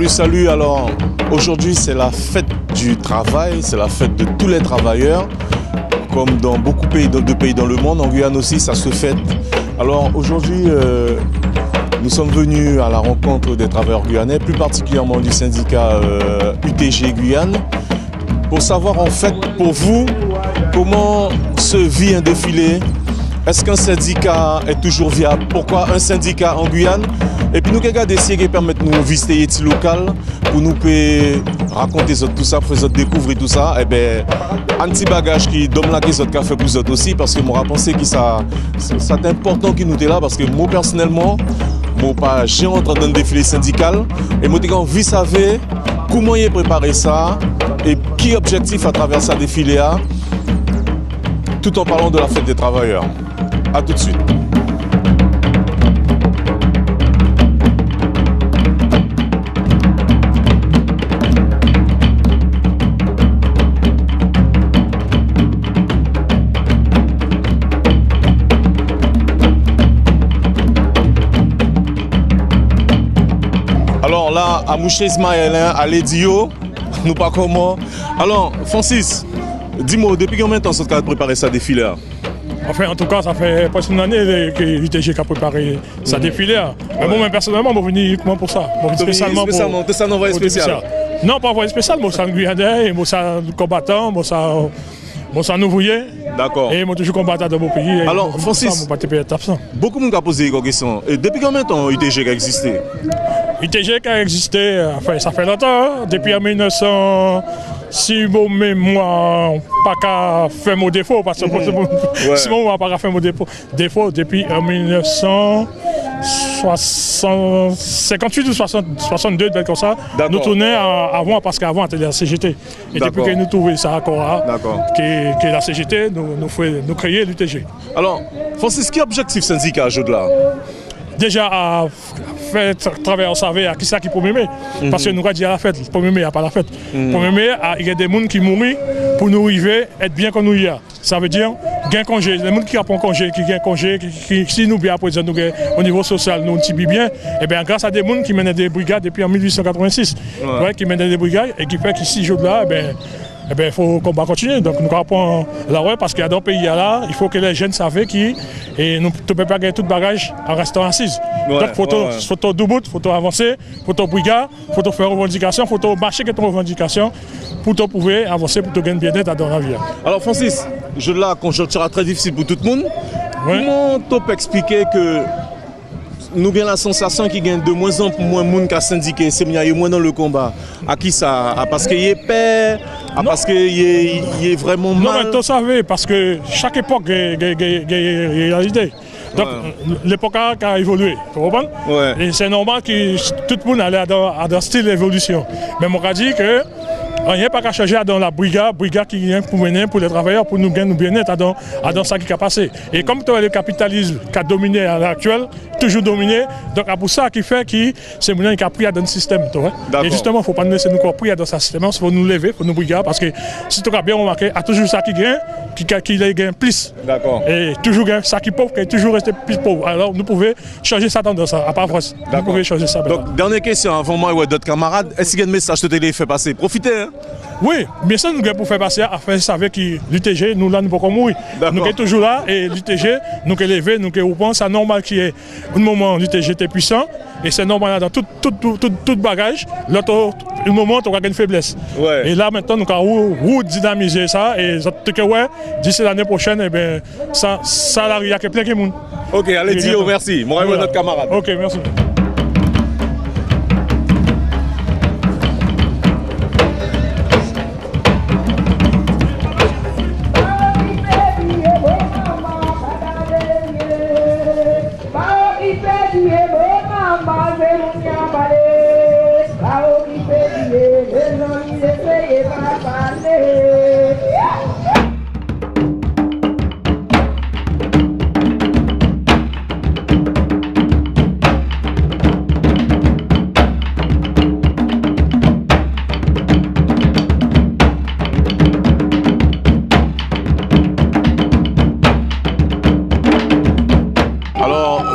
Salut. Alors, aujourd'hui, c'est la fête du travail, c'est la fête de tous les travailleurs. Comme dans beaucoup de pays dans le monde, en Guyane aussi, ça se fête. Alors, aujourd'hui, nous sommes venus à la rencontre des travailleurs guyanais, plus particulièrement du syndicat UTG Guyane, pour savoir en fait, pour vous, comment se vit un défilé. Est-ce qu'un syndicat est toujours viable? Pourquoi un syndicat en Guyane? Et puis nous avons décidé qui permettent de nous visiter les local pour nous raconter tout ça, pour découvrir tout ça. Et bien, un petit bagage qui donne la question café pour vous aussi, parce que moi, je pense que c'est important que nous sommes là, parce que moi, personnellement, j'ai entré dans un défilé syndical et moi, j'ai envie de savoir comment il préparé ça et qui est l'objectif à travers ce défilé, tout en parlant de la fête des travailleurs. A tout de suite. Alors là, à Mouché Ismaël, à Lédio, nous pas comment. Alors, Francis, dis-moi, depuis combien de temps tu as préparé ça défilé? Enfin, en tout cas, ça fait presque une année que l'UTG a préparé sa défilé. Mais bon, personnellement, je suis venu uniquement pour ça. Spécialement pour ça, envoyé spécial? Non, pas envoyé spécial, je suis Guyanais, je suis combattant, je suis nouveauillé. D'accord. Et je suis toujours combattant dans mon pays. Alors, Francis, beaucoup de monde a posé une question. Et depuis combien de temps l'UTG a existé? UTG a existé, enfin, ça fait longtemps, depuis 1900. Si mon mémoire pas qu'à faire mon défaut, parce que si mon mémoire pas qu'à faire mon défaut depuis 1958 ou 62, comme ça, nous tournions avant, parce qu'avant c'était la CGT. Et depuis que nous trouvons ça encore, que la CGT, nous créons l'UTG. Alors, Francis, quel objectif syndicat aujourd'hui là? Déjà à faire travailler, on savait à qui ça qui peut m'aimer. Parce que nous avons dit à la fête, pour m'aimer, il n'y a pas la fête. Pour m'aimer, il y a des gens qui mourent pour nous arriver, être bien comme nous y a. Ça veut dire, gain congé, les gens qui ont congé, qui gagnent congé, si nous bien après nous au niveau social, nous tibis bien, et bien grâce à des gens qui mènent des brigades depuis en 1886, qui mènent des brigades et qui fait qu'ici, jours-là, il faut qu'on va continuer. Donc nous apprenons la rue parce qu'il y a dans le pays là, il faut que les jeunes savent qui et nous ne pouvons pas gagner tout bagage en restant assis. Donc photo double, photo avancer, photo brigade, photo faire revendication, photo marcher avec ton revendication pour pouvoir avancer, pour gagner bien-être dans la vie. Alors Francis, je là conjoncture très difficile pour tout le monde. Comment tu peux expliquer que nous avons la sensation qu'il y a de moins en moins de monde qui a syndiqué, c'est moins dans le combat. À qui ça? Parce qu'il est père, parce qu'il est vraiment mal. Non, mais tu savais, parce que chaque époque a une réalité. Donc l'époque a évolué, tu comprends? Et c'est normal que tout le monde allait dans style d'évolution. Mais on a dit que rien pas qu'à changer dans la brigade qui vient pour mener pour les travailleurs, pour nous gagner bien-être dans ça qui a passé. Et comme le capitalisme qui a dominé à l'heure actuelle, toujours dominé, donc c'est pour ça qui fait que c'est maintenant qui a pris dans le système. Et justement, il ne faut pas nous laisser nous pris dans ce système, il faut nous lever, il faut nous brigade, parce que si tu as bien remarqué, il y a toujours ça qui gagne, qui gagne plus. Et toujours gagne ça qui pauvre, qui est toujours resté plus pauvre. Alors nous pouvons changer ça dans ça, à part France. Nous pouvons changer ça. Donc, dernière question, avant moi et d'autres camarades, est-ce qu'il y a un message que tu as fait passer? Profitez, hein? Oui, mais ça nous pour faire passer à faire ça avec l'UTG, nous là nous ne pouvons pas mourir. Nous sommes toujours là et l'UTG, nous sommes élevés, nous sommes c'est normal qu'il y ait un moment où l'UTG était puissant et c'est normal dans tout bagage, l'autre moment où on a une faiblesse. Et là maintenant nous avons dynamiser ça et d'ici l'année prochaine, ça il y a plein de monde. Ok, allez Dio, merci. Moi et notre camarade. Ok, merci.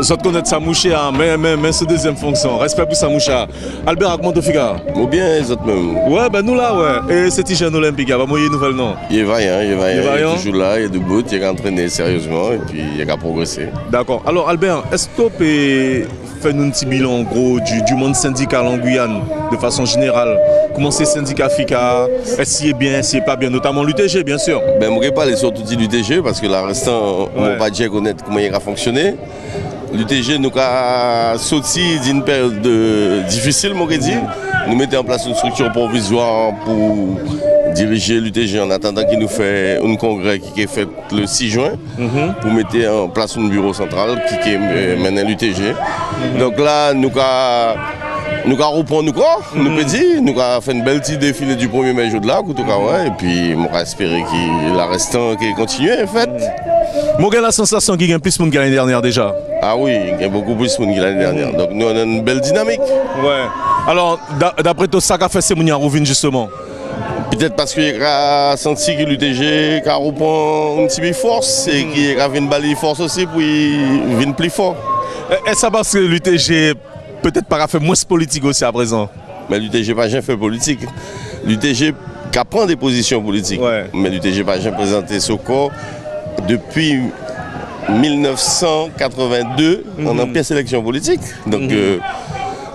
ça te connaît Samoucha, mais c'est deuxième fonction. Respect pour Samoucha. Albert, comment tu fais? Ou bien, les autres même. Ouais, ben nous là, ouais. Et c'est jeune olympique, va mouiller nouvelle non? Il est vaillant, il est toujours là, il est debout, il est entraîné sérieusement et puis il a progressé. D'accord. Alors Albert, est-ce que tu peux faire un petit bilan en gros du monde syndical en Guyane de façon générale? Comment c'est syndicat FICA? Est-ce qu'il est bien, est-ce qu'il n'est pas bien? Notamment l'UTG, bien sûr. Ben, je ne vais pas parler surtout de l'UTG parce que là, restant, on ne va pas dire connaître comment il a fonctionné. L'UTG nous a sorti d'une période difficile, je dire. Nous mettons en place une structure provisoire pour diriger l'UTG en attendant qu'il nous fait un congrès qui est fait le 6 juin pour mettre en place un bureau central qui est maintenant l'UTG. Donc là, nous avons repris nous peut dire, nous avons fait une belle petite défilé du 1er mai de là, et puis on va espérer qu'il la restant qui continue en fait. Moi j'ai la sensation qu'il y a plus de monde que l'année dernière déjà. Ah oui, il y a beaucoup plus de monde que l'année dernière. Donc nous on a une belle dynamique. Ouais. Alors d'après toi, ça qu'a fait ces mouniens revenir justement? Peut-être parce qu'il a senti que l'UTG a repris un petit peu de force et qu'il a une balle de force aussi pour venir plus fort. Est-ce ça parce que l'UTG peut-être pas fait moins politique aussi à présent? Mais l'UTG n'a pas jamais fait politique. L'UTG prend des positions politiques. Ouais. Mais l'UTG n'a pas jamais présenté ce corps depuis 1982 en une pièce élection politique. Donc,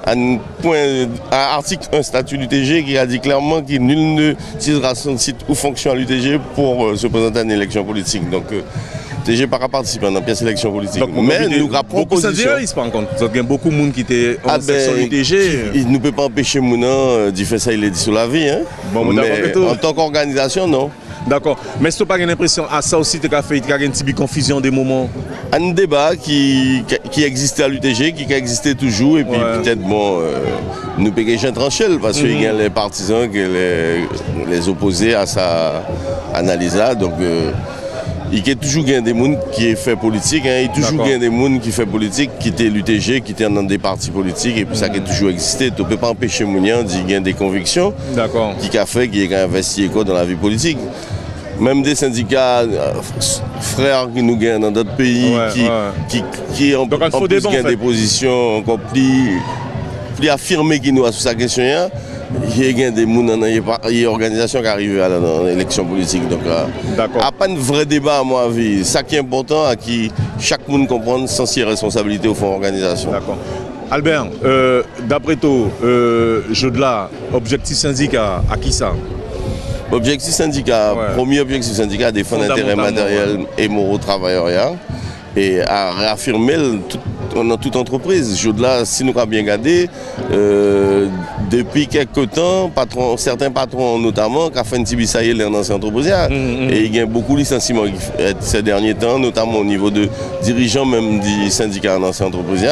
à article 1 statut l'UTG qui a dit clairement qu'il nul ne utilisera son titre ou fonction à l'UTG pour se présenter à une élection politique. Donc, l'UTG n'a pas participé à une pièce élection politique. Donc, mais nous avons proposition. Il y a beaucoup de monde qui était en section l'UTG. Il ne peut pas empêcher Mouna d'y faire ça, il est dit sur la vie. Hein. Bon, mais en tant qu'organisation, non. D'accord. Mais est-ce que tu n'as pas l'impression à ça aussi, tu as fait une petite confusion des moments? Un débat qui existait à l'UTG, qui existait toujours, et puis peut-être, bon, nous payons tranché parce qu'il y a les partisans, les opposés à sa analyse là. Donc, il y a toujours des gens qui fait politique, il y a toujours des gens qui fait politique, qui étaient l'UTG, qui étaient dans des partis politiques, et puis ça qui a toujours existé. Tu ne peux pas empêcher Mounian d'y gagner des convictions qui a fait qu'il a investi dans la vie politique. Même des syndicats frères qui nous gagnent dans d'autres pays, qui ont des positions encore plus affirmées qui nous a sur sa question. Il y a des organisations qui arrivent à l'élection politique. Donc, à pas un vrai débat, à mon avis. Ça qui est important, à qui chaque monde comprend sans ses responsabilités au fond de l'organisation. D'accord. Albert, d'après toi, jeu de là, objectif syndicat, à qui ça? Objectif syndicat, premier objectif syndicat, défendre l'intérêt matériel et moraux travailleurs et à réaffirmer dans toute entreprise. Là, si nous avons bien regardé, depuis quelques temps, certains patrons notamment, qui ont fait un petit bisaïe dans l'ancien entreprise, et il y a beaucoup de licenciements ces derniers temps, notamment au niveau de dirigeants même du syndicat dans l'ancien entreprise.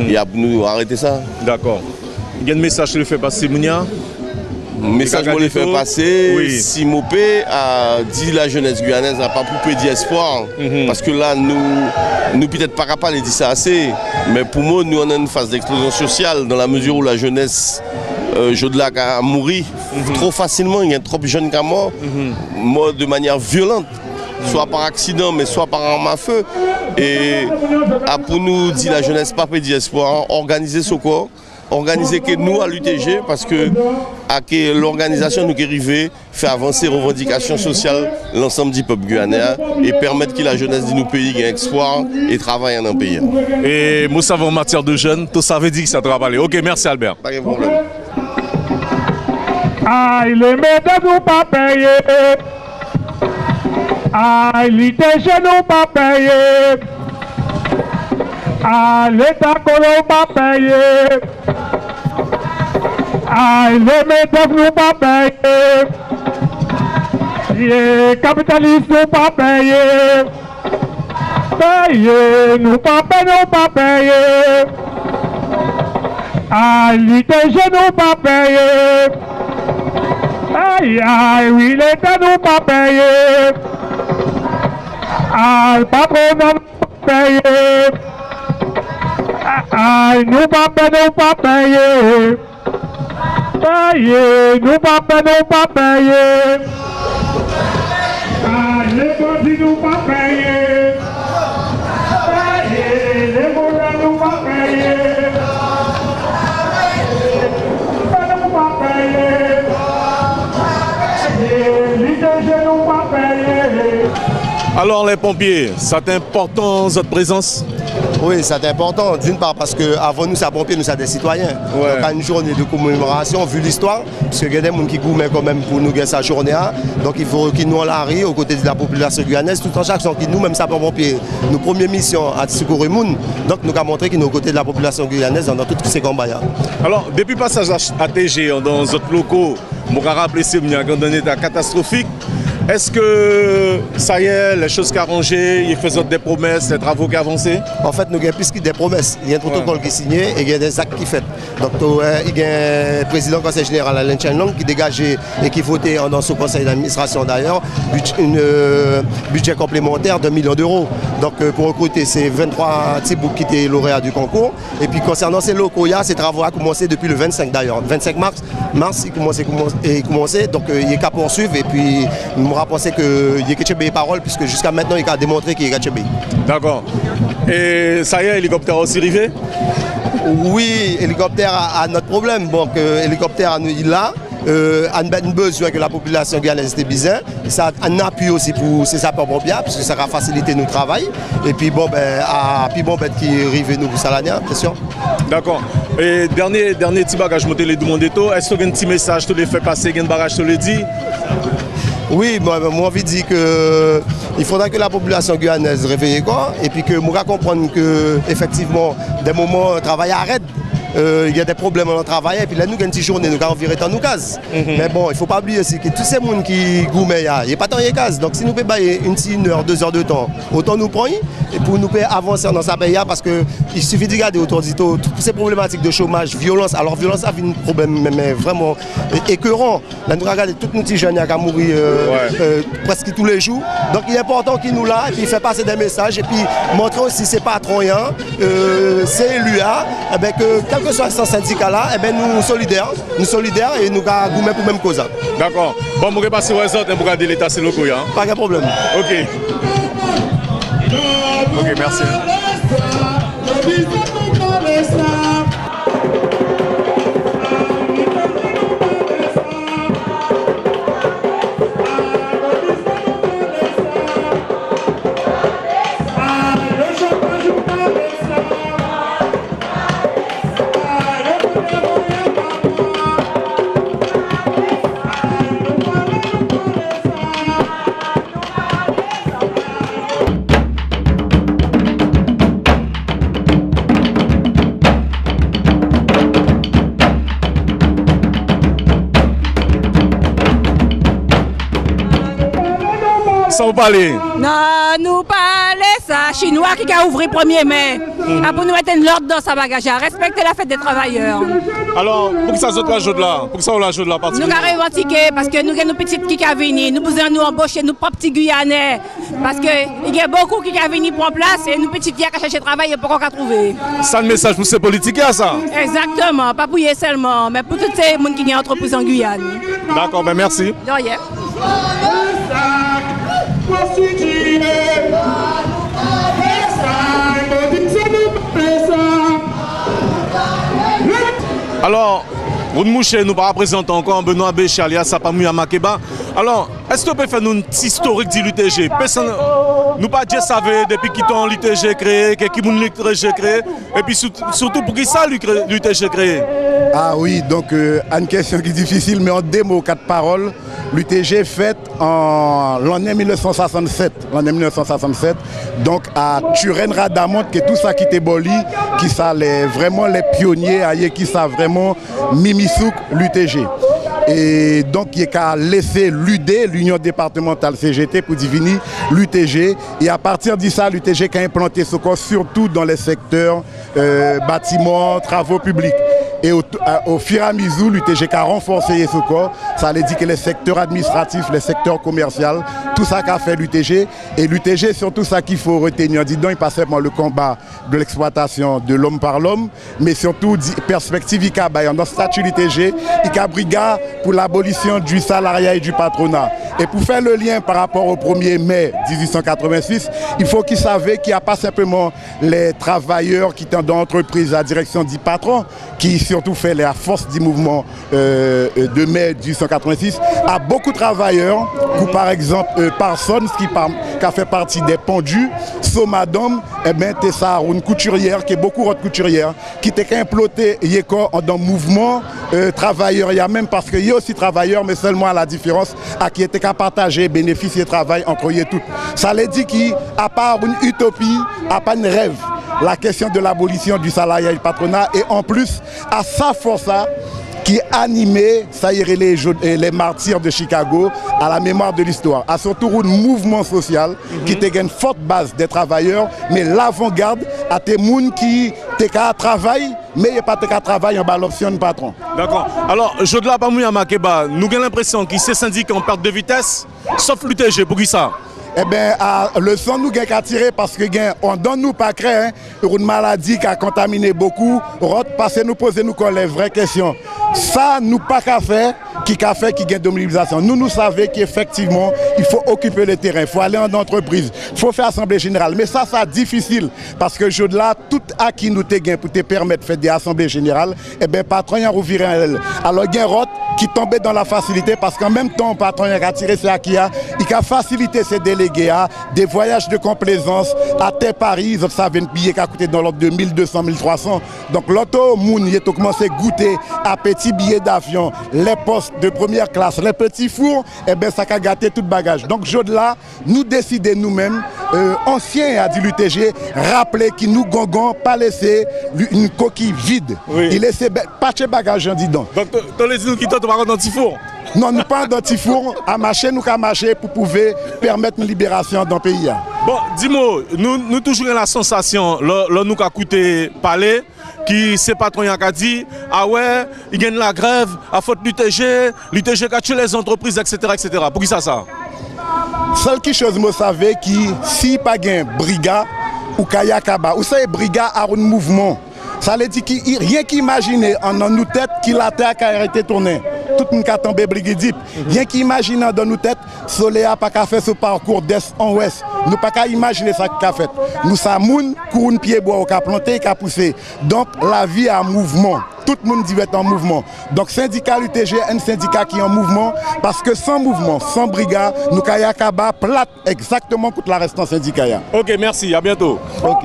Et à nous arrêter ça. D'accord. Il y a un message que je fais passer, Mounia? Message que je fais passer, si Mopé a dit la jeunesse guyanaise n'a pas pu dire espoir. Parce que là, nous peut-être pas capables de dire ça assez. Mais pour moi, nous on a une phase d'explosion sociale dans la mesure où la jeunesse a mouru trop facilement. Il y a trop de jeunes qui sont morts de manière violente. Soit par accident, mais soit par arme à feu. Et pour nous dire la jeunesse pas peut dire espoir, organiser ce corps. Organiser que nous à l'UTG parce que l'organisation nous qui arrive fait avancer les revendications sociales l'ensemble du peuple guyanais et permettre que la jeunesse de nos pays ait espoir et travaille dans un pays. Et nous savons en matière de jeunes, tout ça veut dire que ça doit parler. Ok, merci Albert. Pas de problème. Aïe, les médailles nous pas payés. Aïe, l'UTG nous pas payés. Aïe, l'État qu'on pas payé. Aïe, les médecins nous pas payés. Les capitalistes nous pas payés. Payés, nous pas payés. Aïe, l'UTG nous pas payés. Aïe, aïe, oui, l'État nous pas payés. Aïe, patron nous pas payés. Aïe, nous pas payés. Payés, nous pas payés. Aïe, les bandits nous pas payés. Payés, les voleurs pas payer. Nous pas payer. L'ITG nous pas payer. Alors les pompiers, c'est important votre présence? Oui, c'est important. D'une part parce qu'avant nous, ça pompiers, nous sommes des citoyens. Ouais. Donc à une journée de commémoration, vu l'histoire, parce qu'il y a des gens qui gourmet quand même pour nous gagner sa journée. Donc il faut qu'ils nous en l'arrivent aux côtés de la population guyanaise, tout en sachant que nous, même sapeurs-pompiers, nos premières missions à secourir les gens. Donc nous avons montré qu'ils sont aux côtés de la population guyanaise dans tous ces combats. Alors, depuis le passage à TG dans d'autres locaux, on va rappeler que c'est un état catastrophique. Est-ce que ça y est, les choses qui arrangées, ils faisaient des promesses, des travaux qui avancent? En fait, nous avons plus que des promesses. Il y a un protocole qui est signé et il y a des actes qui sont faits. Donc, il y a un président du conseil général Alain Chenlong qui dégageait et qui votait dans son conseil d'administration d'ailleurs un budget complémentaire de 1 million d'euros. Donc, pour recruter ces 23 petits boucs qui étaient lauréats du concours. Et puis, concernant ces locaux, ces travaux ont commencé depuis le 25 d'ailleurs. Le 25 mars, il commençait. Donc, il y a qu'à poursuivre et puis, nous avons pensé qu'il y a quelque parole puisque jusqu'à maintenant, il a démontré qu'il y a quelque. D'accord. Et ça y est, l'hélicoptère aussi arrivé? Oui, hélicoptère a notre problème. Donc, hélicoptère, il est là. On a besoin que la population guyanaise était bizarre. Ça a un appui aussi pour ces sapeurs-pompiers, parce que ça va faciliter notre travail. Et puis, bon, qui arrive nous pour Salania, bien sûr. D'accord. Et dernier petit bagage, je vais te demander tout. Est-ce que tu as un petit message, tu les fais passer, un barrage, tu le dis? Oui, moi j'ai envie de dire qu'il faudra que la population guyanaise réveille quoi, et puis que nous comprendre que effectivement des moments le travail arrête. Il y a des problèmes dans le travail et puis là nous avons une petite journée, nous avons viré tant nous cases. Mais bon, il ne faut pas oublier aussi que tous ces gens qui gourmet, il n'y a pas tant de cases. Donc si nous pouvons bailler une heure, 2 heures de temps, autant nous prendre et pour nous avancer dans sa pays parce qu'il suffit de regarder autour de toutes ces problématiques de chômage, violence. Alors violence a un problème mais vraiment écœurant. Là nous regardons tous nos petits jeunes qui ont mourir presque tous les jours. Donc il est important qu'ils nous là et puis faire passer des messages et puis montrer aussi ces patrons, c'est lui que soit ce syndicat-là, nous solidaires et nous gourmet pour la même cause. D'accord. Bon, je vais passer aux autres pour regarder l'état c'est locaux. Pas de problème. Ok. Ok, merci. Ça vous parle? Non, nous parlons ça. Chinois qui a ouvert 1er mai. Pour nous mettre l'ordre dans sa bagage. Respecter la fête des travailleurs. Alors, pour que ça saute la joute là? Pour que ça la joute là particulièrement? Nous avons revendiqué parce que nous avons nos petites qui sont venues. Nous pouvons nous embaucher nos propres petits Guyanais. Parce qu'il y a beaucoup qui sont venus prendre place et nous petites qui ont cherché travail et pas qu'on a trouvé. Ça le message pour ces politiques ça? Exactement. Pas pour eux seulement, mais pour tous ces gens qui ont entreprise en Guyane. D'accord, ben merci. De rien. Alors, vous nous nous pas représenté encore Benoît Béché alias Sapamouya Makeba. Alors, est-ce que vous pouvez faire une petite historique de l'UTG? Nous pas déjà savons depuis qu'ils ont l'UTG créé, qui l'UTG créé, et puis surtout pour qui ça l'UTG créé? Ah oui, donc une question qui est difficile, mais en 2 mots, 4 paroles. L'UTG fait en l'année 1967. L'année 1967, donc à Turenne-Radamont, que tout ça qui était boli, qui ça vraiment les pionniers, qui ça vraiment Mimisouk l'UTG. Et donc il y a laissé l'UD, l'Union départementale CGT, pour devenir l'UTG. Et à partir de ça, l'UTG a implanté ce corps surtout dans les secteurs bâtiments, travaux publics. Et au fur et à mesure, l'UTG a renforcé ce corps. Ça veut dire que les secteurs administratifs, les secteurs commerciaux, tout ça qu'a fait l'UTG. Et l'UTG, surtout ça qu'il faut retenir. Dis donc, il passe seulement le combat de l'exploitation de l'homme par l'homme, mais surtout, perspective, il y a dans le statut l'UTG, il y a brigade pour l'abolition du salariat et du patronat. Et pour faire le lien par rapport au 1er mai 1886, il faut qu'ils savent qu'il n'y a pas simplement les travailleurs qui sont dans l'entreprise à la direction du patron, qui surtout fait la force du mouvement de mai 1886, à beaucoup de travailleurs, comme par exemple Parsons, qui a fait partie des pendus, Somadom, et bien ça une couturière, qui est beaucoup de couturières, qui était implanté dans le mouvement travailleur, il y a même parce qu'il y a aussi travailleurs, mais seulement à la différence, à qui était qu'à partager bénéfices et travail entre eux toutes. Ça veut dire qu'à part une utopie, à part un rêve, la question de l'abolition du salariat et du patronat, et en plus, à sa force qui animait, ça y est, les martyrs de Chicago à la mémoire de l'histoire. À surtout un mouvement social qui était une forte base des travailleurs, mais l'avant-garde à des gens qui travaillent, mais il n'y a pas de travail en bas l'option de patron. D'accord. Alors, je de la Bamouya Makeba, nous avons l'impression que ces syndicats ont perte de vitesse, sauf l'UTG, pour qui ça? Eh bien, le son nous a tiré parce que on donne nous pas créer une maladie qui a contaminé beaucoup, parce que nous posons les vraies questions. Ça, nous pas qu'à faire, qui a fait qui gagne de mobilisation. Nous savons qu'effectivement, il faut occuper le terrain, il faut aller en entreprise, il faut faire assemblée générale. Mais ça, c'est difficile parce que je là, tout à qui nous te gain pour te permettre de faire des assemblées générales, eh bien, patron y a reviré elle. Alors, il y a un qui tombait dans la facilité parce qu'en même temps, patron y a tiré c'est à qui il a facilité ses délégués à des voyages de complaisance à Paris, ça avait un billet qui a coûté dans l'ordre de 1200, 1300. Donc, l'autre monde, il a commencé à goûter à petits billets d'avion, les postes de première classe, les petits fours, et bien ça a gâté tout bagage. Donc, là, nous décidons nous-mêmes, anciens a dit l'UTG, rappeler que nous gongons pas laisser une coquille vide. Oui. Il laisse pas de bagage, j'en dis donc. Donc, tu les dis qui t'ont pas dans four. Non, nous pas dans petit four, à marcher, nous qu'à marcher pour pouvoir permettre une libération dans le pays. Bon, dis-moi, nous toujours la sensation, là nous qu'à coûter parler, qui c'est patron qui a dit, ah ouais, il gagne la grève, à faute l'UTG qui a tué les entreprises, etc. Pour qui ça? Seule chose, moi, savais qui, si pas gain brigade ou Kayakaba, ou c'est brigade à un mouvement, ça veut dire qu'il rien qu'imaginer en nos têtes qu'il a été tourné. Tout le monde a tombé brigadier. Rien qu'imaginer dans nos têtes, Soleil n'a pas fait ce parcours d'est en ouest. Nous pas qu'à imaginer ça qu'il a fait. Nous sommes pour un pied bois qui a planté, qui a poussé. Donc la vie est en mouvement. Tout le monde dit être en mouvement. Donc syndicat UTG, un syndicat qui est en mouvement, parce que sans mouvement, sans brigade, nous Kayakaba plate exactement contre la restant syndicat. Ok, merci, à bientôt. Ok.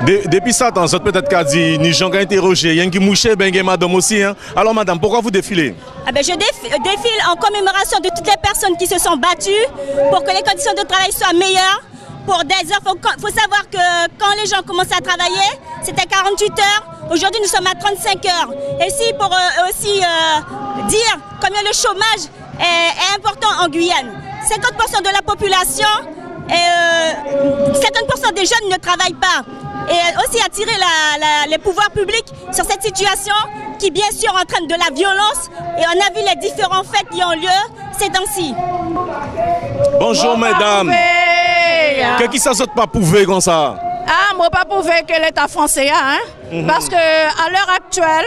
Depuis ça, peut-être qu'a dit, ni gens qui interrogé, il y a un qui mouche, ben il y a madame aussi. Hein. Alors madame, pourquoi vous défilez? Je défile en commémoration de toutes les personnes qui se sont battues pour que les conditions de travail soient meilleures. Pour des heures, il faut savoir que quand les gens commençaient à travailler, c'était 48 heures. Aujourd'hui, nous sommes à 35 heures. Et si pour aussi dire combien le chômage est important en Guyane. 50% de la population et 50% des jeunes ne travaillent pas. Et aussi attirer les pouvoirs publics sur cette situation qui bien sûr entraîne de la violence. Et on a vu les différents faits qui ont lieu ces temps-ci. Bonjour mesdames. Qu'est-ce qui ça saute pas prouver comme ça? Ah, moi pas prouver que l'État français a, parce que à l'heure actuelle,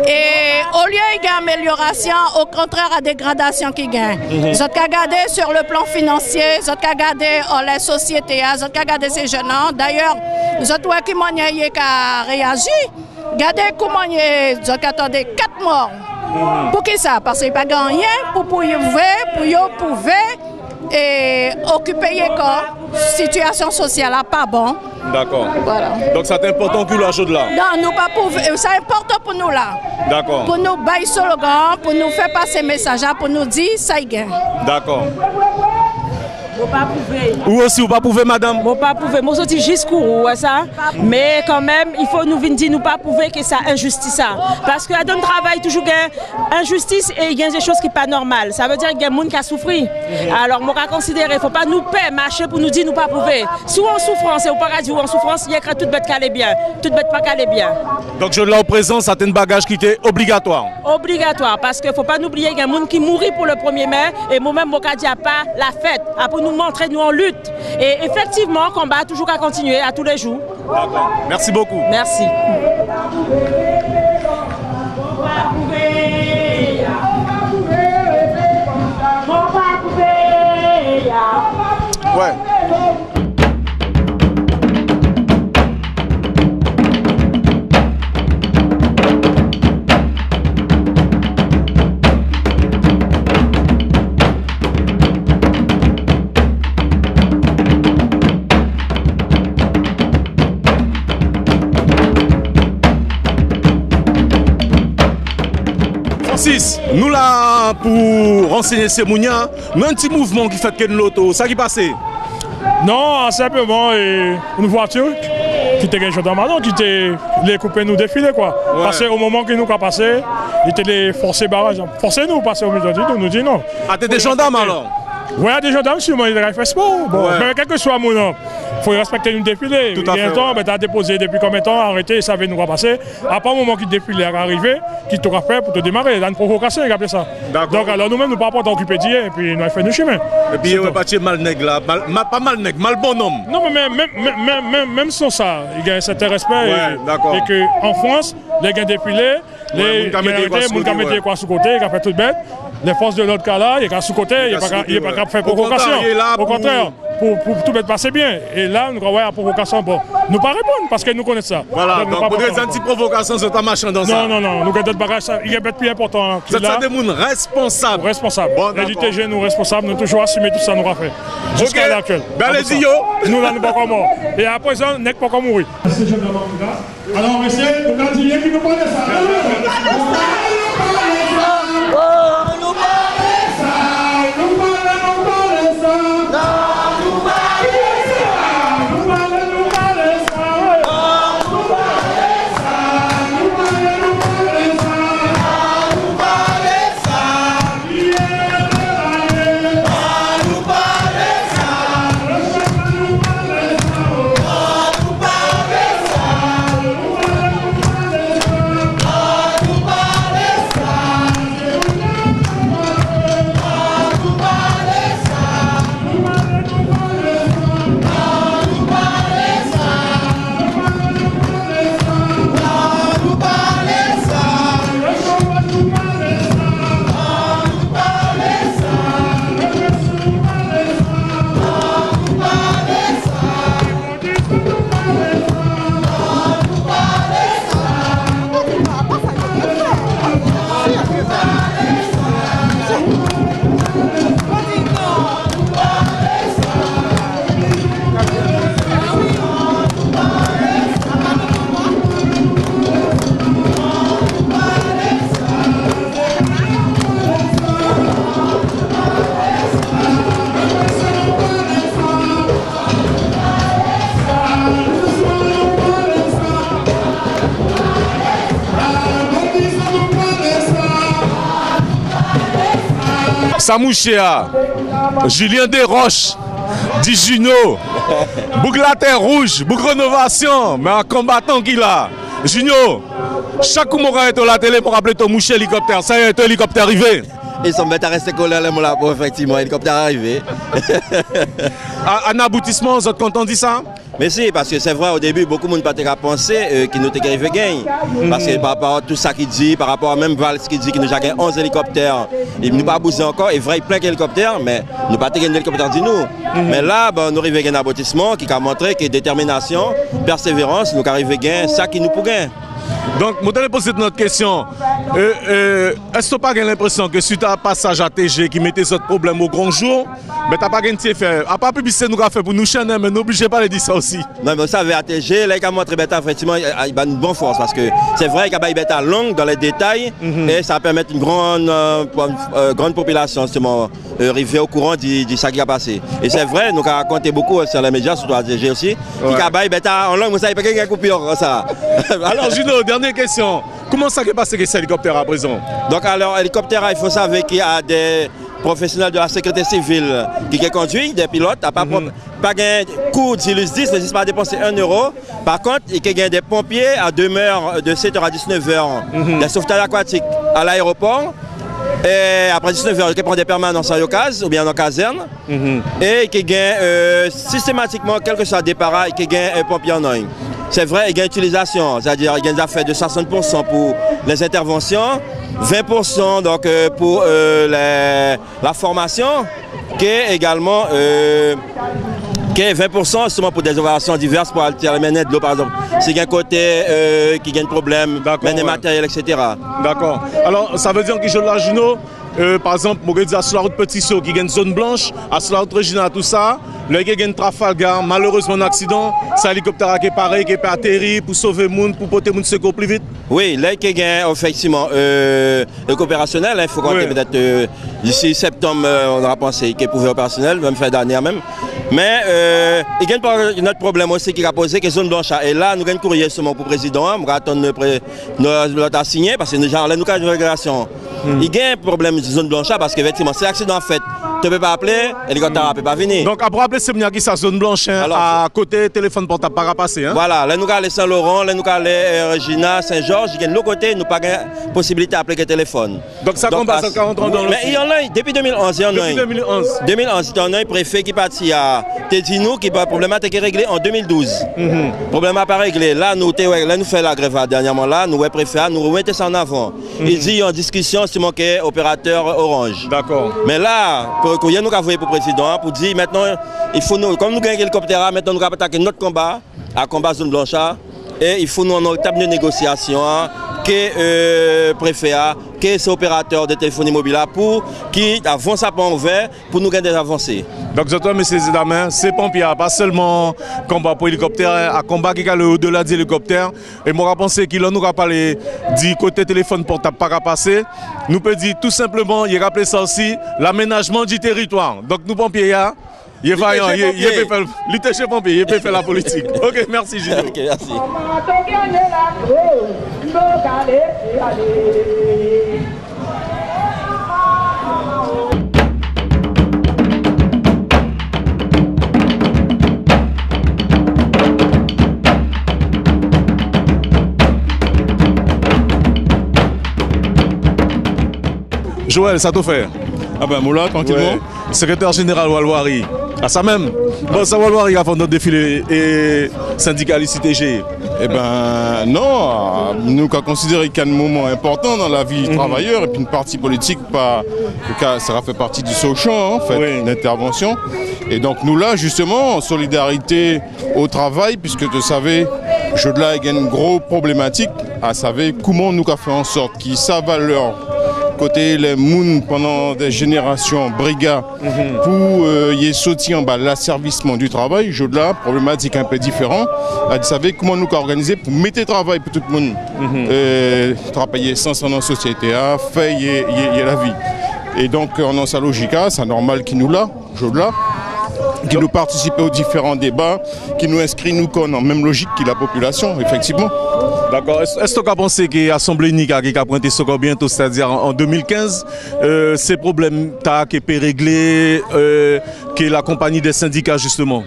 et au lieu il y a amélioration, au contraire à dégradation qui gagne. Vous avez regardé sur le plan financier, vous avez regardé les sociétés, vous avez regardé ces jeunes. D'ailleurs, vous avez vu comment il a réagi. Regardez comment vous attendez 4 morts. Pour qui ça? Parce qu'il n'y a pas gagné pour pouvoir et occuper les corps, situation sociale pas bon. D'accord. Voilà. Donc c'est important que la chose là. Non, nous pas pour c'est important pour nous là. D'accord. Pour nous bailler slogan, pour nous faire passer message, pour nous dire ça y gagne. D'accord. Bon, pas prouver. Ou aussi, ou pas prouver, madame? Bon, pas prouver. Moi, je jusqu'où, ça. Mais quand même, il faut nous venir dire, nous pas prouver que ça injustice ça. Parce que dans le travail, toujours, il y a injustice et il y a des choses qui ne sont pas normales. Ça veut dire qu'il y a des gens qui ont souffert. Alors, moi, je considère qu'il ne faut pas nous payer, marcher pour nous dire, nous pas prouver. Si on en souffrance, et on pas dire en souffrance, il y a que toute bête qui allait bien. Toute bête pas qui allait bien. Donc, je l'ai en présence, certains bagages qui étaient obligatoires. Obligatoire, parce qu'il ne faut pas oublier qu'il y a des gens qui mourent pour le 1er mai. Et moi-même, je dis pas la fête, pour nous montrer nous en lutte. Et effectivement, le combat a toujours à continuer à tous les jours. D'accord. Merci beaucoup. Merci. Ouais. Francis, nous là pour renseigner ces mounias, nous un petit mouvement qui fait que l'auto, ça qui passe? Non, simplement une voiture qui était un gendarme qui était les couper nous défiler quoi. Ouais. Parce qu'au moment que nous avons passé, il était les forcer barrage. Forcer nous passer au milieu de nous dit non. Ah, t'es des gendarmes alors? Oui, des gendarmes sûrement, ils ont fait sport. Bon, ouais. Mais quel que soit mon nom, il faut respecter une défilée. Tout à fait. Temps, tu as déposé depuis combien de temps, arrêté, il savait nous va passer. Après, au moment qu'il défilé est arrivé, qu'il t'aura fait pour te démarrer. Il y a une provocation, il a appelé ça. Donc, alors nous-mêmes, nous ne pouvons pas t'occuper d'hier et puis nous avons fait nos chemins. Et puis, il n'y a pas de mal nègre là, pas mal nègre, mal bonhomme. Non, mais même sans ça, il y a un certain respect. Ouais, et qu'en France, les gars défilés, les gens qui mettent quoi sous côté, ils ont fait tout bête. Les forces de l'autre cas là, il est sous côté, il n'est pas capable de faire provocation. Au contraire, pour tout mettre passer bien. Et là, nous avons la provocation. Bon, nous pas répondre parce que nous connaissons ça. Voilà, donc pour des anti-provocations, c'est un machin dans ça. Non, nous avons d'autres bagages, il y a des plus important. C'est ça des gens responsables. Responsables. Les DTG, nous responsables, nous toujours assumé tout ça, nous avons fait. Jusqu'à l'actuel. Ben allez-y, yo. Nous là, nous pas comme mort. Et à présent, nous n'sommes pas comme mourir. Alors, on va essayer de dire qui nous parle de ça. Samouchéa, Julien Desroches, dit Junot, boucle la terre rouge, boucle rénovation, mais un combattant qu'il a. Junot, chaque moment est à la télé pour appeler ton mouché hélicoptère, ça y est, ton hélicoptère arrivé. Ils sont bêtes à rester collés à là pour effectivement, l'hélicoptère arrivé. Un aboutissement, vous êtes content de ça? Mais si, parce que c'est vrai, au début, beaucoup de monde n'a pas pensé qu'il nous avait gagné. Parce que par rapport à tout ça qu'il dit, par rapport à même Valls qui dit qu'il nous a gagné 11 hélicoptères, il nous pas bougé encore, il vrai, il plein d'hélicoptères, mais nous pas gagné d'hélicoptères de nous. Mais là, ben, nous arrivons à un aboutissement qui a montré que détermination, persévérance, nous arrivons à gagner ça qui nous peut gagner. Donc, je vais poser une autre question. Est-ce que tu n'as pas l'impression que suite à un passage à TG qui mettait ce problème au grand jour, mais tu n'as pas gagné fait? À part publicité, nous avons fait pour nous chaîner, mais n'obligez pas de dire ça aussi. Non, mais vous savez, à TG, là, il a montré effectivement, il a une bonne force parce que c'est vrai qu'il y a une longue dans les détails et ça permet une grande population justement arriver au courant de ce qui a passé. Et c'est vrai, nous avons raconté beaucoup sur les médias, surtout à TG aussi, qui a en langue, vous savez, il n'y a pas de coupure ça. Alors, Juno, dernière question. Comment ça s'est passé avec cet hélicoptère à présent? Donc, alors, hélicoptère, il faut savoir qu'il y a des professionnels de la sécurité civile qui conduisent, des pilotes, pas de coût d'Ilus 10, ne pas dépenser 1 euro. Par contre, il y a des pompiers à demeure de 7h à 19h, des sauveteurs aquatiques à l'aéroport. Et après 19h, il prend des permanences en Yokaz ou bien en caserne. Et qui gagne systématiquement, quel que soit le départ, qui gagne un pompier en oeil. C'est vrai, il y a une utilisation, c'est-à-dire il y a des affaires de 60% pour les interventions, 20% donc, pour la formation, qui est également qui est 20% justement pour des opérations diverses pour altérer de l'eau par exemple. S'il y a un côté qui a un problème, des matériels, etc. D'accord. Alors ça veut dire que je l'ai Juno, par exemple, je dis à la route Petit Saut qui a une zone blanche, à la route Regina, tout ça, le gars a une Trafalgar, malheureusement un accident, c'est l'hélicoptère qui est pareil, qui est atterri pour sauver le monde, pour porter le monde secours plus vite. Oui, là il y a effectivement opérationnel, il faut compter peut-être d'ici septembre, on aura pensé qu'il pouvait opérationnel, même fin d'année même. Mais il y a un autre problème aussi qui a posé, qui est zone blanche. Et là, nous avons un courrier seulement pour le président, nous attendons notre signé parce que nous avons une régulation. Il y a un problème de zone blanche parce qu'effectivement, si l'accident fait, tu ne peux pas appeler, l'hélicoptère ne peut pas venir. Donc, après appeler, c'est bien qui sa zone blanche, hein, à côté téléphone portable pas passer. Hein? Voilà, là nous allons Saint-Laurent, là nous allons Regina, Saint-Georges, de l'autre côté, nous n'avons pas de possibilité d'appeler le téléphone. Donc, ça combat 40 ans dans le. Mais il y en a, depuis 2011, il y en a. Depuis 2011. 2011, il y en a un préfet qui est parti à Tédinou, qui a un problème qui est réglé en 2012. Problème n'a pas réglé. Là, nous faisons la grève dernièrement, là, nous, le préfet, nous remettons ça en avant. Il dit en discussion, c'est mon opérateur Orange. D'accord. Mais là, pour nous avons pour le président, pour dire maintenant, il faut nous, comme nous gagnons l'hélicoptère, maintenant nous allons attaquer notre combat, à combat zone blanche, et il faut nous en table de négociation, que préfet, que ces opérateurs de téléphonie mobile pour qui avancent à pas ouvert pour nous gagner des avancées. Donc, j'entends, messieurs et dames, c'est pompiers, pas seulement combat pour hélicoptère, à combat qui est au-delà de l'hélicoptère. Et moi, je pense qu'il nous a parlé du côté téléphone portable pas à passer. Nous peut dire tout simplement, il rappelle ça aussi, l'aménagement du territoire. Donc, nous pompiers, il est vaillant, il peut faire pompier, il peut faire la politique. Ok, merci Gino. Ok, merci. Joël, ça te fait? Ah ben Moula, tranquillement. Ouais. Secrétaire général Walwari. À ça même. Bon, ça Walwari a fait notre défilé et syndicaliste TG. Eh ben non, nous avons considéré qu'il y a un moment important dans la vie du travailleur et puis une partie politique, ça fait partie du Sochon en fait, d'intervention. Et donc nous là justement en solidarité au travail, puisque tu savais, Jodla il y a une grosse problématique à savoir comment nous avons fait en sorte qu'ils savent leur côté les mouns pendant des générations brigades pour y sauter en bas l'asservissement du travail. Jodla, problématique un peu différente. Vous savez comment nous organiser pour mettre le travail pour tout le monde. Travailler sans dans la société, faire la vie. Et donc en sa logique, c'est normal qu'il nous l'a, Jodla, qui nous participe aux différents débats, qui nous inscrit nous comme en même logique que la population, effectivement. D'accord. Est-ce que tu as pensé que l'Assemblée unique qui a pointé ce bientôt, c'est-à-dire en 2015, ces problèmes qui sont réglés, que la compagnie des syndicats justement?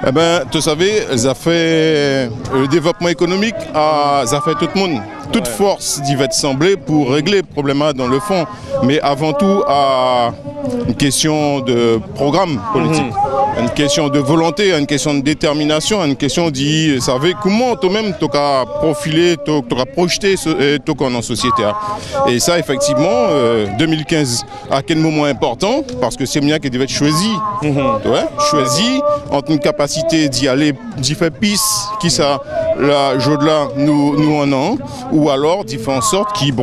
Eh bien, tu savez, ça fait le développement économique, ça fait tout le monde. Toute force d'y être semblée pour régler le problème dans le fond, mais avant tout à une question de programme politique, une question de volonté, une question de détermination, une question de savoir comment toi-même tu as profilé, tu as projeté ton en société. Et ça, effectivement, 2015, à quel moment important, parce que c'est bien qui devait être choisi, choisi entre une capacité d'y aller, d'y faire piste, qui ça la Jodla nous en ont, ou alors d'y faire en sorte qu'ils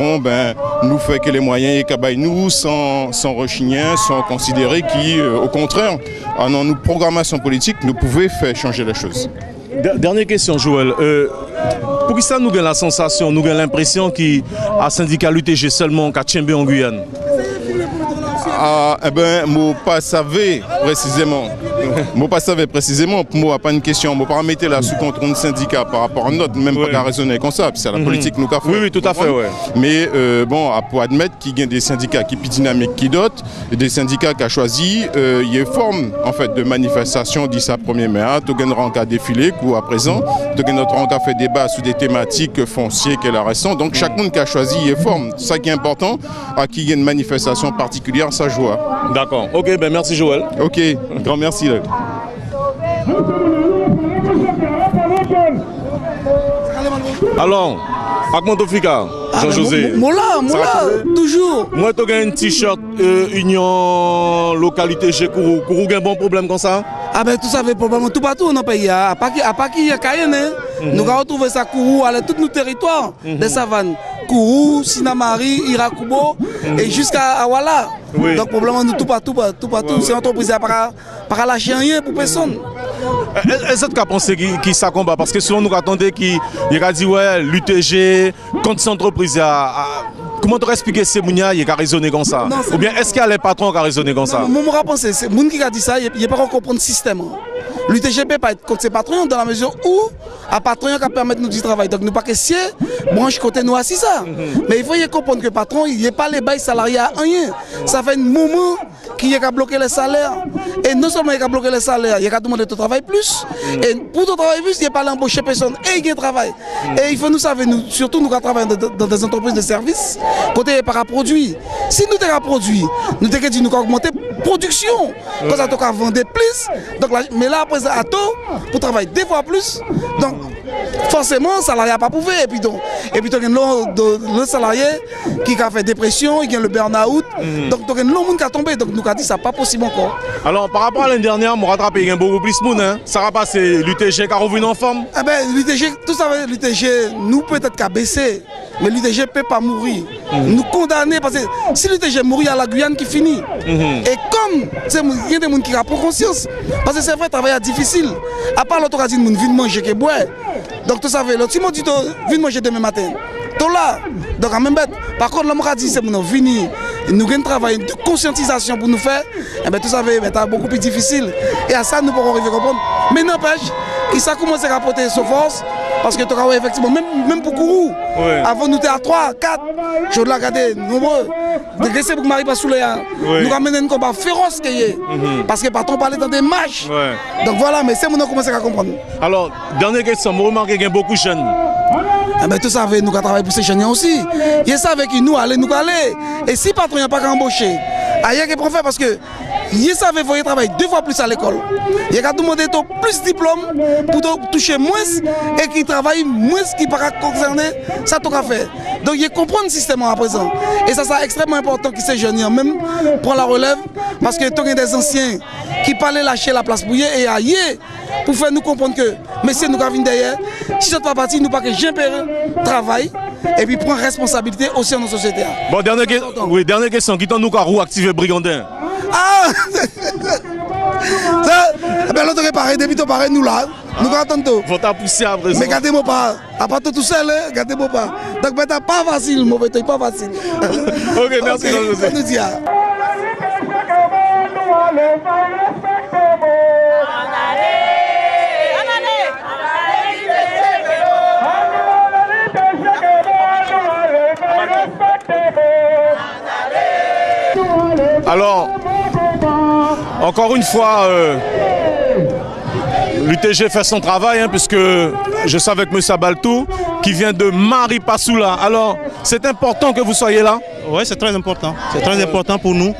nous fait que les moyens et qu'abaye nous sans rechigner, sans considérer qui, au contraire, en nos programmations politiques, nous pouvons faire changer les choses. Dernière question, Joël. Pour qui ça nous gagne la sensation, nous gagne l'impression qu'il y a un syndicat l'UTG seulement qu'à Tchembe en Guyane? Moi pas savais précisément. Moi pas savais précisément. Pour moi, pas une question. Moi pas mettre là sous contrôle de syndicat par rapport à notre, même pas qu'à raisonner comme ça. C'est la politique nous qu'a fait. Oui, tout à fait, ouais. Mais pour admettre qu'il y a des syndicats qui plus dynamiques qui d'autres, des syndicats qui ont choisi, il y a une forme en fait de manifestation dit ça 1er mai. Tu as un rang à défiler ou à présent, tu as notre rang à faire débat sur des thématiques foncières qu'elle a récentes. Donc chaque monde qui a choisi il y a une forme. C'est ça qui est important, à qui il y a une manifestation particulière, ça joie. D'accord. Ok, merci Joël. Ok, grand merci. Là. Alors, Akmontofika, Jean-José. Moula, toujours. Moi, tu as un t-shirt Union Localité chez Kourou. Kourou a un bon problème comme ça? Ah ben tout ça fait problème tout partout dans le pays. À part qu'il y a Cayenne, nous avons retrouvé ça Kourou à tous nos territoires des savanes. Kourou, Sinamari, Irakubo et jusqu'à Awala. Oui. Donc problème nous tout partout. C'est une entreprise à pas lâcher rien pour personne. Est-ce que tu as pensé qui ça combat? Parce que souvent nous attendons qu'il a dit ouais, l'UTG contre cette entreprise. Comment tu expliquer ces mounia qui a raisonné comme ça? Non, ou bien est-ce qu'il y a les patrons qui ont raisonné comme ça? Moi, je pense que c'est les gens qui a dit ça, il n'y a pas comprendre le système. L'UTG ne peut pas être contre ses patrons dans la mesure où un patron qui permet de nous du travail. Donc nous pas que si branche côté nous assis ça. Mais il faut y comprendre que le patron, il n'y a pas les bails salariés à rien. Ça fait un moment qu'il a bloqué les salaires. Et non seulement il a bloqué les salaires, il a demandé de travailler plus. Et pour de travailler plus, il n'y a pas l'embaucher personne. Et il y a travail. Et il faut nous savoir, surtout nous qui travaillons dans des entreprises de services, côté par produit. Si nous avons produit, nous avons dit nous augmenter production. Quand ça toque à vendre plus. Donc là, mais là après ça à taux pour travailler 2 fois plus. Donc forcément le salarié n'a pas prouvé. Et puis le salarié qui a fait dépression, il y a le burn-out. Donc il y a un long monde qui a tombé. Donc nous avons dit ça n'est pas possible encore. Alors par rapport à l'année dernière, on rattrape beaucoup plus de monde. Hein. Ça va passer l'UTG qui a revenu en forme. Eh ben l'UTG, tout ça l'UTG, nous peut-être qu'à baisser. Mais l'UTG ne peut pas mourir. Nous condamner parce que si l'UTG mourit, il y a la Guyane qui finit. Et comme il y a des gens qui ont pris conscience, parce que c'est vrai, le travail est difficile. À part l'autre qui dit que vient manger, qui boit. Donc tu savais, l'autre qui dit vient manger demain matin. Tout là. Donc en même temps, par contre, l'homme qui dit c'est nous venir. Nous avons un travail de conscientisation pour nous faire. Et bien, tout ça c'est beaucoup plus difficile. Et à ça, nous pourrons arriver à comprendre. Mais n'empêche, qu'il ça commence à rapporter sa force. Parce que tu as effectivement, même pour Kourou, avant nous étions à 3, 4, je l'ai regardé nombreux. De Gressé pour Marie Passouléa, nous ramenons un combat féroce qu'il y a. Parce que le patron parlait dans des marches. Donc voilà, mais c'est mon nom commence à comprendre. Alors, dernière question, vous remarquez qu'il y a beaucoup de jeunes. Eh bien, tout ça, nous avons travaillé pour ces jeunes aussi. Ils savent que nous allons. Et si le patron n'a pas embauché, ailleurs qu'il peut faire parce que ils savent qu'il faut travailler 2 fois plus à l'école. Ils ont demandé plus de diplômes pour toucher moins et qui travaillent moins qui ne pas concerner ça tout à fait. Donc ils comprennent le système à présent. Et ça c'est extrêmement important que ces jeunes même prennent la relève parce que tu as des anciens qui parlaient lâcher la place pour eux et ailleurs pour faire nous comprendre que messieurs nous venons derrière. Si ça ne va pas partir, nous pas que j'imperre travail. Et puis prendre responsabilité aussi dans nos sociétés. Bon, dernière question. Qui t'en nous a activé Brigandin? Ah l'autre est pareil, depuis pareil, nous là, nous attendons tout. Vous t'as poussé à présent. Mais gardez-moi pas, à part tout seul, gardez-moi pas. Donc c'est pas facile, mauvais temps, pas facile. Ok, merci Jean-José. Nous dit. Alors, encore une fois, l'UTG fait son travail, puisque je suis avec M. Abaltou, qui vient de Marie Passoula. Alors, c'est important que vous soyez là? Oui, c'est très important. C'est très important pour nous,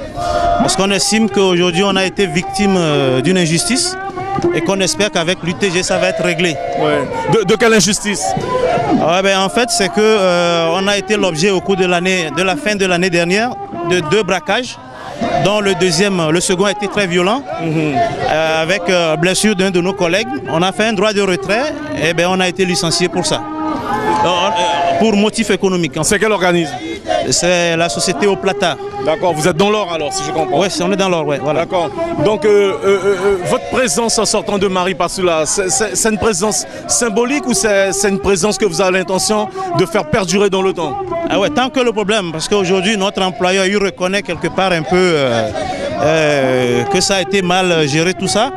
parce qu'on estime qu'aujourd'hui, on a été victime d'une injustice et qu'on espère qu'avec l'UTG, ça va être réglé. Ouais. De quelle injustice? En fait, c'est qu'on a été l'objet au cours de la fin de l'année dernière de 2 braquages dont le second a été très violent, avec blessure d'un de nos collègues. On a fait un droit de retrait et bien on a été licencié pour ça, pour motif économique. C'est quel organisme? C'est la société Au Plata. D'accord, vous êtes dans l'or alors, si je comprends. Oui, on est dans l'or, ouais, voilà. D'accord. Donc, votre présence en sortant de Maripasoula, c'est une présence symbolique ou c'est une présence que vous avez l'intention de faire perdurer dans le temps? Ah ouais, tant que le problème, parce qu'aujourd'hui, notre employeur, il reconnaît quelque part un peu que ça a été mal géré, tout ça.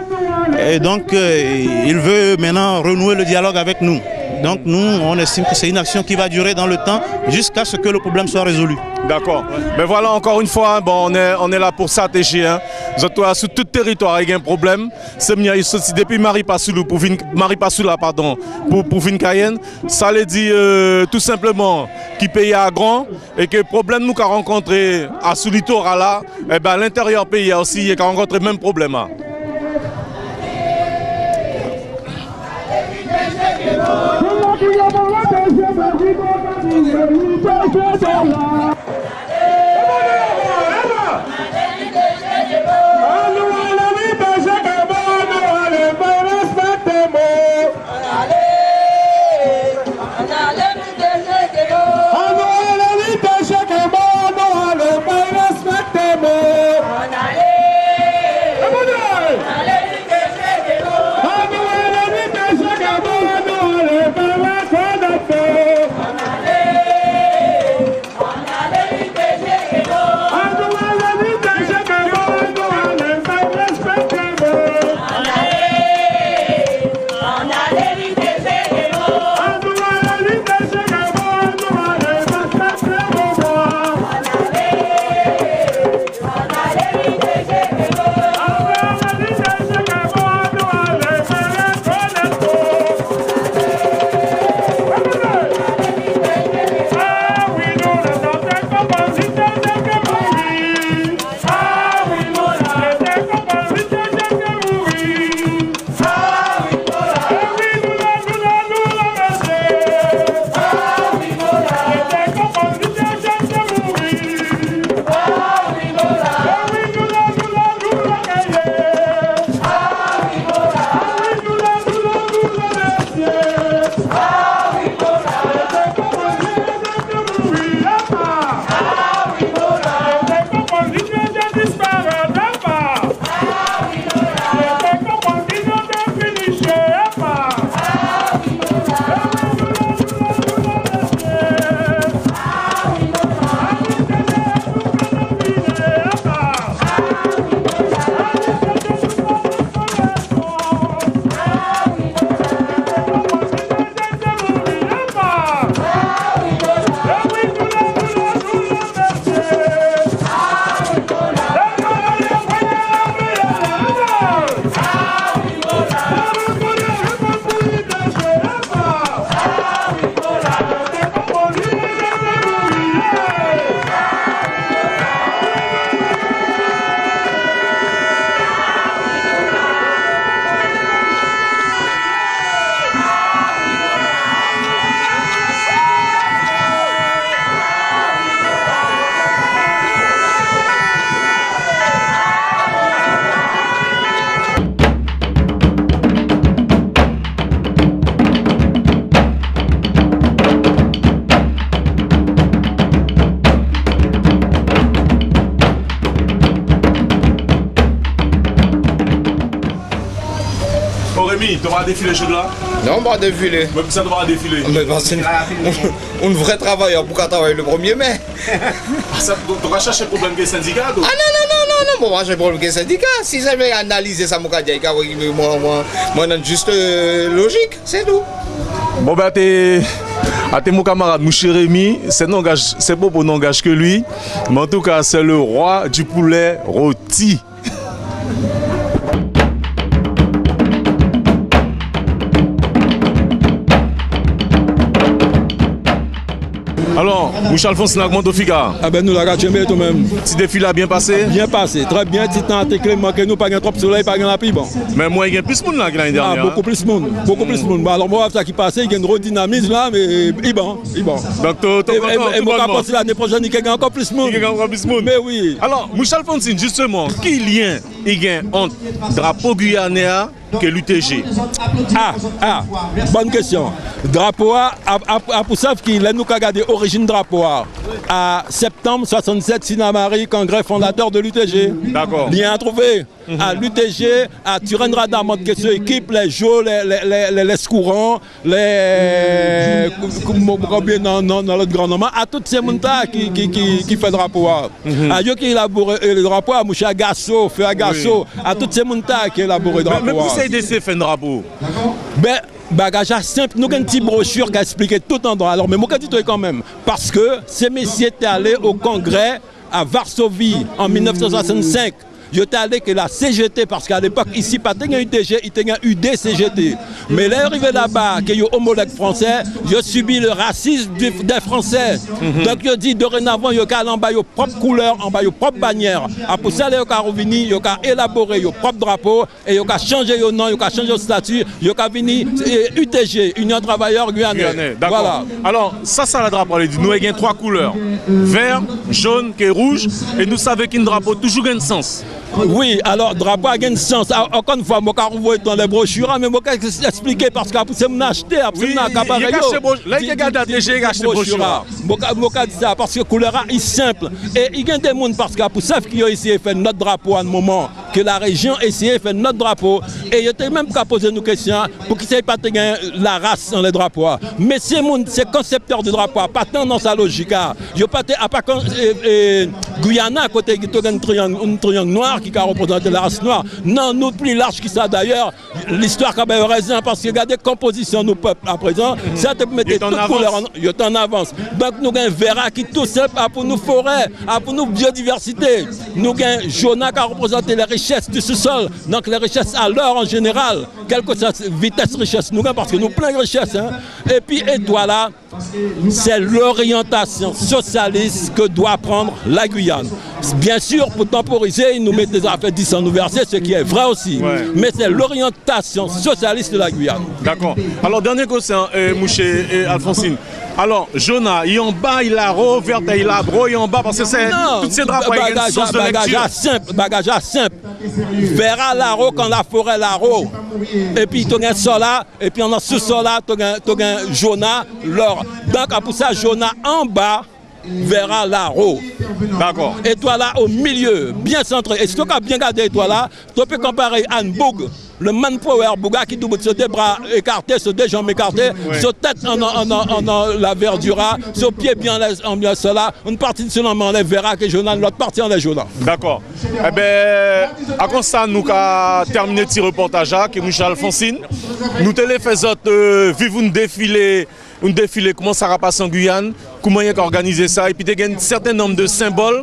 Et donc, il veut maintenant renouer le dialogue avec nous. Donc nous, on estime que c'est une action qui va durer dans le temps jusqu'à ce que le problème soit résolu. D'accord. Mais voilà, encore une fois, bon, on est là pour ça, TG. Hein. Vous êtes sur tout territoire, il y a un problème. C'est depuis Maripasoula, pardon, pour Vincayen. Ça veut dire tout simplement qu'il paye à grand et que le problème nous avons rencontré à ce littoral là, eh ben, à l'intérieur pays aussi, il y a rencontré le même problème. Hein. Tu vas défiler chez là? Non, on va défiler. Mais ça doit défiler. Mais c'est un vrai travailleur pour travailler le 1er mai. Tu vas chercher le problème des syndicats? Ah non, moi j'ai le problème des syndicats. Si j'avais analysé ça, moi j'ai juste logique, c'est tout. Bon ben t'es mon camarade, mon cher Rémi, c'est pas pour n'engage que lui, mais en tout cas c'est le roi du poulet rôti. Alors, Mouche Alphonse, comment tu fais? Ah ben nous la gâchons tout même. Petit défilé a bien passé? Bien passé, très bien. Petit temps, clément que nous, pas trop de soleil, pas la pluie, bon. Mais moi, il y a plus de monde là que l'année dernière. Ah, beaucoup plus de monde, beaucoup plus de monde. Alors moi, ça qui passait, il y a une redynamisme là, mais il bon. Donc, tu et moi, quand je l'année prochaine, il y a encore plus de monde. Il y a encore plus de monde. Mais oui. Alors, Mouche Alphonse, justement, quel lien il y a entre drapeau guyanais que l'UTG? Bonne question. Drapeau pour ça qu'il a nous regardé origine drapeau à septembre 67 Sinamari, congrès fondateur de l'UTG. D'accord. Lien à trouver à l'UTG, à Turenne Radamont, qui est équipe, les jeux, les courants, les dans l'autre grand nom, à tous ces gens qui fait drapeau. À eux qui élaborent le drapeau, à Moucha Gasso, Feu Agasso, à tous ces gens qui élaborent le drapeau. Mais pour ça, IDC fait un drapeau? Ben, bagage simple, nous avons une petite brochure qui a expliqué tout en droit. Alors, mais moi, je dis quand même, parce que ces messieurs étaient allés au congrès à Varsovie en 1965. Je suis allé que la CGT, parce qu'à l'époque, ici, pas de UTG, il y a UDCGT. Mais là, arrivé là-bas, qu'il y a homologue français, je subis le racisme des Français. Donc, je dis, dorénavant, il y a en bas, propre couleur, en bas, propre bannière. Après ça, il y a revenu, il y a élaboré, il y a propre drapeau, et il y a changé le nom, il y a changé le statut, il y a venu UTG, Union Travailleurs Guyanais. Voilà. Alors, ça, le drapeau, nous avons 3 couleurs, vert, jaune et rouge, et nous savons qu'un drapeau toujours a un sens. Oui, alors, drapeau a un sens. Encore une fois, je vais dans les brochures, mais je vais expliquer parce que c'est mon acheté, absolument. Là, il y a gardé déjà acheté brochure. Je vais dire ça parce que la couleur est simple. Et il y a des gens parce que pour ça qu'ils ont essayé de faire notre drapeau à un moment, que la région a essayé de faire notre drapeau. Et ils ont même qu'à poser nos questions pour qu'ils ne sachent pas la race dans les drapeaux. Mais ces concepteurs de drapeau, pas tant dans sa logique. Ils n'ont pas Guyana à côté d'un triangle noir qui a représenté la race noire. Non, nous plus large que ça d'ailleurs. L'histoire a bien raison parce que regardez la composition de nos peuples à présent, ça te mettait toutes couleurs en avance. Donc nous avons un verra qui tout simple pour nos forêts, pour nos biodiversité. Nous avons un jaune qui a représenté les richesses du sous-sol, donc les richesses à l'heure en général, quelle que soit vitesse richesse nous avons parce que nous avons plein de richesses. Et puis étoile là, c'est l'orientation socialiste que doit prendre la Guyane. Bien sûr, pour temporiser, ils nous mettent des affaires 10 en versets, ce qui est vrai aussi. Ouais. Mais c'est l'orientation socialiste de la Guyane. D'accord. Alors, dernier question, Mouche et Alphonsine. Alors, Jonah, il est en bas, il a ro, vert, il a bro, il est en bas, parce que c'est toutes ces drapeaux, il y a une source de lecture. Bagage simple. Verra l'aro quand la forêt l'aro. Et puis, tu as un sol là, et puis, on a ce sol là, tu as un Jonah, l'or. Donc, pour ça, Jonah en bas, verra l'aro. D'accord. Et toi là au milieu, bien centré. Et si tu as bien gardé toi là, tu peux comparer Anne Boug, le manpower Bouga qui double sur des bras écartés, sur des jambes écartées, sur tête en la verdura, sur pied bien en cela, une partie seulement les verra que Jonah, l'autre partie en les Jonah. D'accord. Eh bien, à cause ça, nous avons terminé ce reportage qui est Mouche Alphonsine. Nous te les faisons vivre un défilé, comment ça va passer en Guyane, comment il a organisé ça, et puis il y a un certain nombre de symboles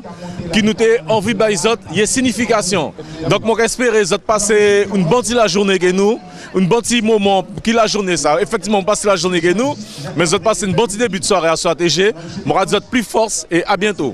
qui nous ont envie de il y a signification. Donc, moi, j'espère que vous passer une bonne la journée que nous, un bon petit moment qui la journée ça. Effectivement, on passe la journée que nous, mais vous passez une bonne début de soirée à SOATG. Moi, je vous souhaite plus force et à bientôt.